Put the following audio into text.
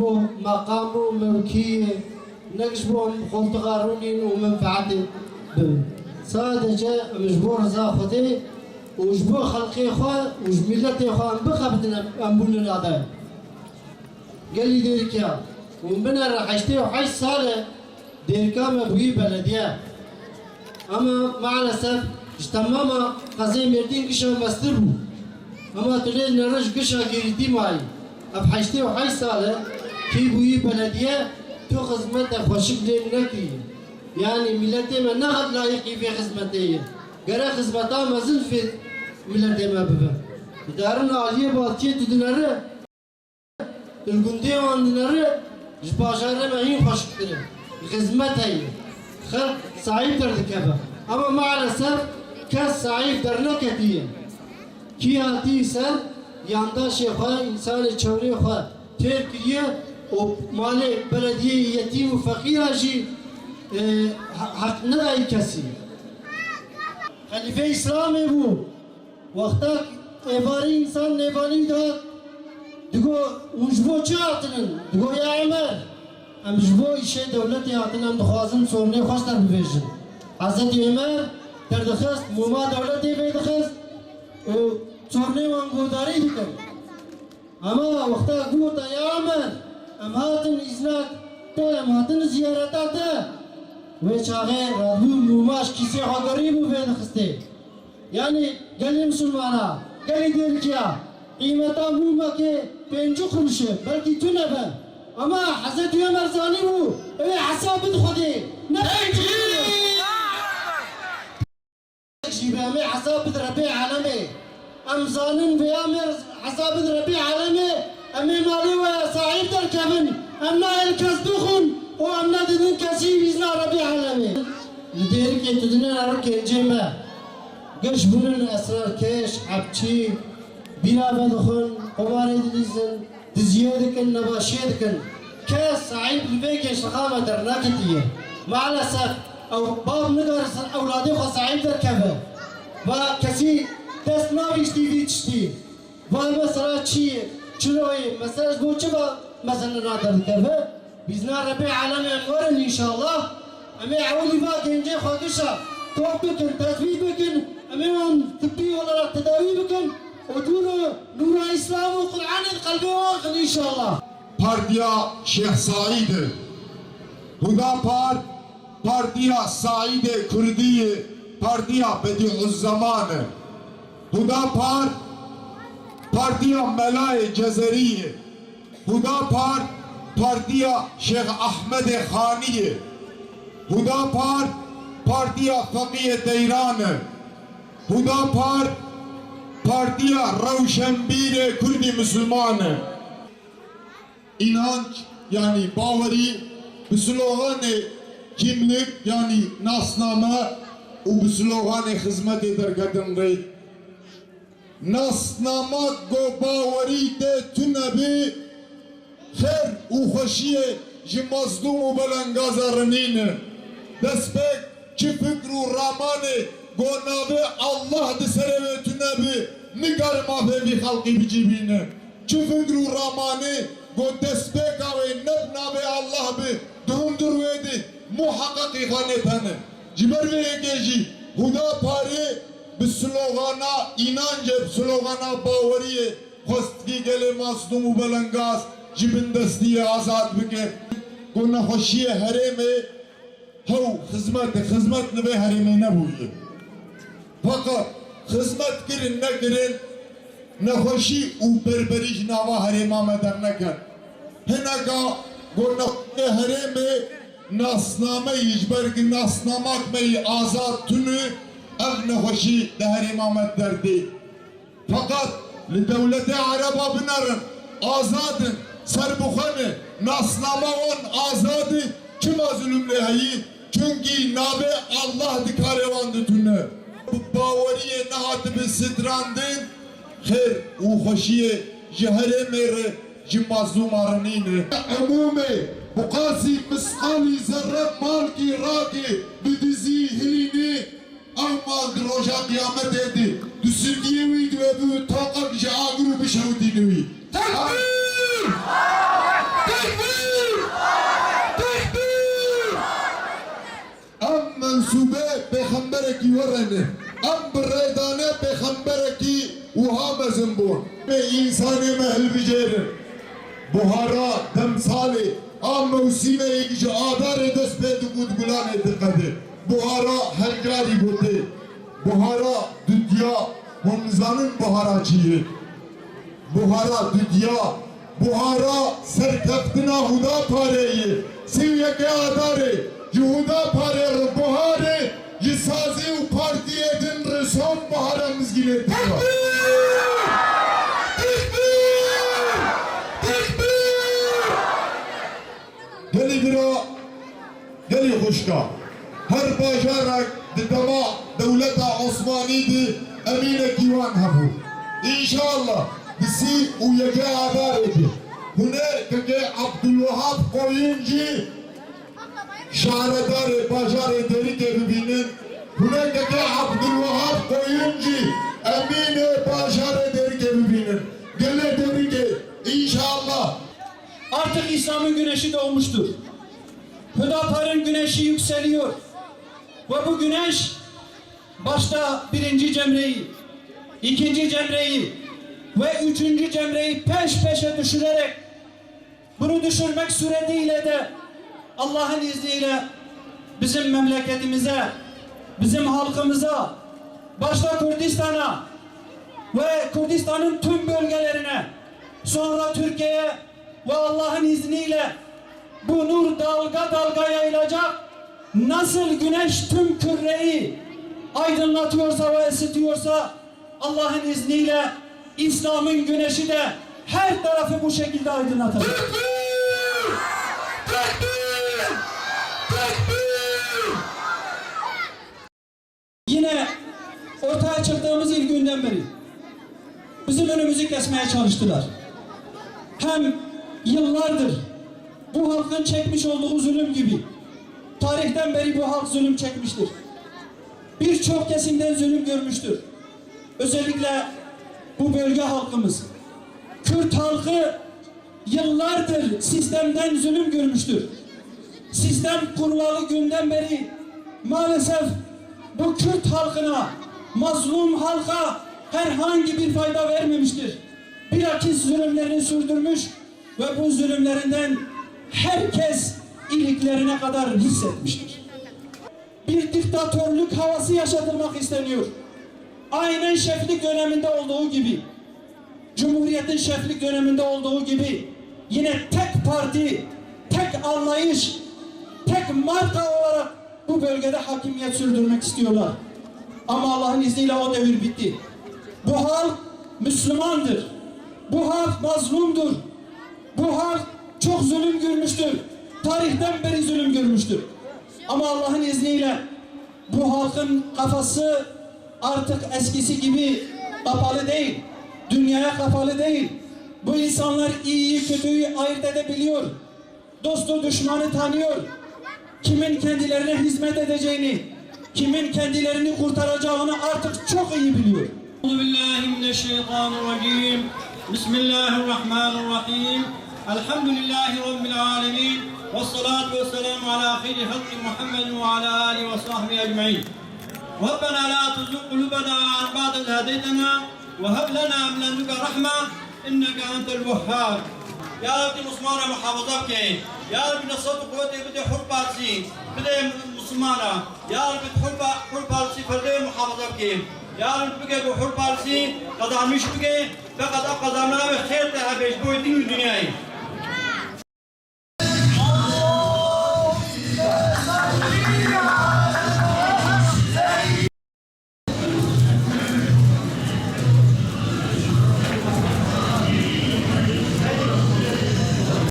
نكشبوا مقام وملكية نكشبوا خلطقارونين ومنفعتي صادقة مجبور زاخدي وجبور خلقي خوا وجملتي خوا بخبتنا أمبون الأداء قال لي ديركيا ومن رحشتي وحش صار ديركا مبوي بلدية أما مع الأسف اجتماما قزي مردين كشا مستربو أما تلي نرش كشا جريتي معي أبحشتي وحش صار في بوي بلدية تو خدمت خوشك لنكي يعني ملتي ما ناخذ لايقي في خدمتي قرا خدمتها ما زلت في ملتي ما بفا دارنا عليه باتيه تدنره الجندي عندنا جباشره ما هي خوشك خدمتها هي خلق صعيب تركبها أما مع الأسف كاس صعيب درنا كتير كي هاتي سر ياندا شيخا إنسان شوري خا تركيا ومالي بلدية يتيم وفقير شيء حق ندعي كسي خليفة إسلامي بو وقتك إباري إنسان نباني داد دقو وجبو چه هاتنن دقو يا عمر ام جبو إشي دولتي هاتنن دخوازم سورني خوش در بفيجن حضرت عمر در دخست موما دولتي بي دخست و سورني وانگوداري دكم اما وقتك قوتا يا عمر ام هاتن إذنك ام هاتن زيارتك وشاغي رادو موماش كيسي غريب وفي دخسته يعني قال لي مسلمانا قال لي ديركيا قيمتا موما كي بينجو خمشه بلكي تنبه اما حضرت عمر زاني بو اي حساب خدي نبي جيبامي حساب ربي عالمي ام زانن بيامر حساب ربي عالمي امي مالي وصعيد تركبن امنا الكسدخن وامنا دين كسي بيزنا ربي عالمي لديرك تدنا رك جيما قش بنن اسرار كيش عبشي بنا بدخن قماري دليزن دزيادكن نباشيدكن كاس صعيب البيك شخامة درناكتية مع الأسف أو باب نقرس أولادي صعيب دركبه وكسي دست نابيش تي تشتي ومسرات شيء شنوي مسرات بوشبا مثلا نادر كبه بإذن ربي عالمي أنورن إن شاء الله أمي عولي باقي إنجي خاكشا توب بكن تثبيت بكن أمي من تبي ولا تداوي بكن ودونو نور الإسلام وقرآن القلب واقع إن شاء الله. Partiya Şeyh Said, Hudapar Partiya Said Kurdiye, Partiya Bediüzzaman, Hudapar Partiya Melay Cezeriye, Hudapar Partiya Şeyh Ahmed Khaniye, Hudapar Partiya Fakih Deyran, Hudapar Partiya Ravşenbir Kurdi Müslüman. İnanç yani bavari bu sloganı kimlik yani nasnama bu sloganı hizmet eder kadınları. Nasnama go bavari de tünebi her uhoşiye jimazlum u belengazarının despek ki fikru ramane go nave Allah de sereve tünebi nigar mafevi halkı bicibine ki fikru ramane go despeka ve nebna ve Allah be durumdur vedi muhakkak ihanetane ciber ve egeji huda pare bir slogana inancı slogana bavariye hostki gele maslumu belengaz cibin destiye azad bike gona hoşiye hareme hav hizmet ne ve hareme ne buye fakat hizmet girin ne girin نخوشی او بربریش نوا حریما مدر نکن هنگا گونه حریم ناسنامه ایجبرگ ناسنامک می آزاد تنو اغ نخوشی ده حریما مدر دی فقط لدولت عربا بنرن آزادن سربخانه ناسنامه اون آزادی کما ظلم لهایی چونکی نابه الله دکارواند تنو باوریه نهات به صدراندن خير وخشيه جهره مر جمازوم ارنين عمومي بقاسي مسقالي زرق مالكي راكي بدزي هليني اما دروجا قيامت هدي دسلدي ويد وبو توقف جاغرو بشودي نوي تكبير ki yorene. Am bredane peygamber ki uha mezimbun. Ve insanı mehl bicerim. Buhara demsali am mevsime ikici adare dest pedu gudgulan etikadi. Buhara hergari bote. Buhara düdya Hunzanın buharacıyı. Buhara düdya. Buhara serkeftina huda pareyi. Sivyeke adare. Yuhuda pare buhare. Yisazi u partiye din reson buharamız gine diyor. Geli bira, geli hoşka. Her bajarak didama devleta Osmaniydi emine kivan habu. İnşallah bizi uyege adar edi. Hune kege Abdülvahab koyuncu şahredar bajar ederi kebibinin. Hune kege Abdülvahab koyuncu emine bajar ederi kebibinin. Gele dedi ki inşallah artık İslam'ın güneşi doğmuştur. Hüdapar'ın güneşi yükseliyor. Ve bu güneş başta birinci cemreyi, ikinci cemreyi ve üçüncü cemreyi peş peşe düşürerek bunu düşürmek suretiyle de Allah'ın izniyle bizim memleketimize, bizim halkımıza, başta Kürdistan'a ve Kürdistan'ın tüm bölgelerine, sonra Türkiye'ye ve Allah'ın izniyle bu nur dalga dalga yayılacak. Nasıl güneş tüm küreyi aydınlatıyorsa ve ısıtıyorsa Allah'ın izniyle İslam'ın güneşi de her tarafı bu şekilde aydınlatacak. Tekbir! Tekbir! Tekbir! Yine ortaya çıktığımız ilk günden beri bizim önümüzü kesmeye çalıştılar. Hem yıllardır bu halkın çekmiş olduğu zulüm gibi tarihten beri bu halk zulüm çekmiştir. Birçok kesimden zulüm görmüştür. Özellikle bu bölge halkımız, Kürt halkı yıllardır sistemden zulüm görmüştür. Sistem kurulalı günden beri maalesef bu Kürt halkına, mazlum halka herhangi bir fayda vermemiştir. Bilakis zulümlerini sürdürmüş ve bu zulümlerinden herkes iliklerine kadar hissetmiştir. Bir diktatörlük havası yaşatılmak isteniyor. Aynen şeflik döneminde olduğu gibi, Cumhuriyet'in şeflik döneminde olduğu gibi yine tek parti, tek anlayış, tek marka olarak bu bölgede hakimiyet sürdürmek istiyorlar. Ama Allah'ın izniyle o devir bitti. Bu halk Müslümandır. Bu halk mazlumdur. Bu halk çok zulüm görmüştür. Tarihten beri zulüm görmüştür. Ama Allah'ın izniyle bu halkın kafası artık eskisi gibi kapalı değil. Dünyaya kapalı değil. Bu insanlar iyiyi kötüyü ayırt edebiliyor. Dostu düşmanı tanıyor. Kimin kendilerine hizmet edeceğini, kimin kendilerini kurtaracağını artık çok iyi biliyor. Euzubillahimineşşeytanirracim. Bismillahirrahmanirrahim. Elhamdülillahi Rabbil alemin. Vessalatu vesselamu ala khayri halki Muhammedin ve ala alihi ve sahbihi ecmaîn. Rabbena la tuzigh kulubana ba'de iz hedeytena ve hab lana min ledunke rahme inneke entel vehhab. Ya Rabbi Müslümana muhafaza bke. Ya Rabbi nasrat kuvveti bide hur parsi. Bide Müslümana. Ya Rabbi hur parsi ferde muhafaza bke. Ya Rabbi bke bu hur parsi kadamış bke ve kadamana ve khair tehabeş bu din dünyayı.